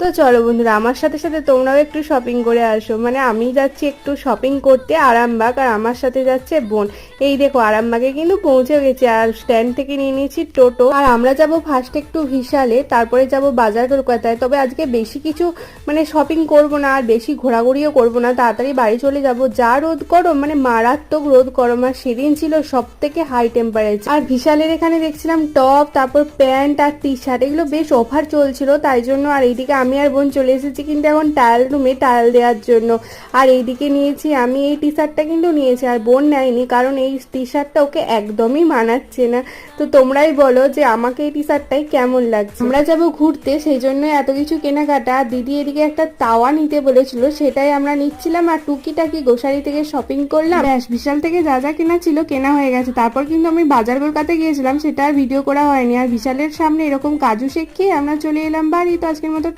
তো চলো বন্ধুরা, আমার সাথে সাথে তোমরাও একটু শপিং করে আসো। মানে আমি যাচ্ছি একটু শপিং করতে আরামবাগ, আর আমার সাথে যাচ্ছে বোন। এই দেখো আরামবাগে কিন্তু পৌঁছে গেছি, আর স্ট্যান্ড থেকে নিয়ে নিয়েছি টোটো। আর আমরা যাব ফার্স্ট একটু ভিশালে, তারপরে যাব বাজার কলকাতায়। তবে আজকে বেশি কিছু মানে শপিং করব না, আর বেশি ঘোরাঘুরিও করব না, তাড়াতাড়ি বাড়ি চলে যাব। যা রোদ গরম, মানে মারাত্মক রোদ গরম, আর সেদিন ছিল সব থেকে হাই টেম্পারেচার। আর ভিশালের এখানে দেখছিলাম টপ, তারপর প্যান্ট আর টি শার্ট, এগুলো বেশ অফার চলছিল, তাই জন্য। আর এইদিকে আমি আর বোন চলে এসেছি কিন্তু এখন ট্রায়াল রুমে ট্রায়াল দেওয়ার জন্য। আর এইদিকে নিয়েছি আমি এই টি শার্টটা কিন্তু নিয়েছি, আর বোন নেয়নি, কারণ এই টি শার্টটা ওকে একদমই মানাচ্ছে না। তো তোমরাই বলো যে আমাকে এই টি শার্টটাই কেমন লাগছে। আমরা যাব ঘুরতে, সেই জন্য এত কিছু কেনাকাটা। দিদি এদিকে একটা তাওয়া নিতে বলেছিল, সেটাই আমরা নিচ্ছিলাম। আর টুকিটাকি গোসারি থেকে শপিং করলাম, ব্যাস বিশাল থেকে যা যা কেনা ছিল কেনা হয়ে গেছে। তারপর কিন্তু আমি বাজার কলকাতায় গিয়েছিলাম, সেটা আর ভিডিও করা হয়নি। আর বিশালের সামনে এরকম কাজু শেক খেয়ে আমরা চলে এলাম বাড়ি। তো আজকের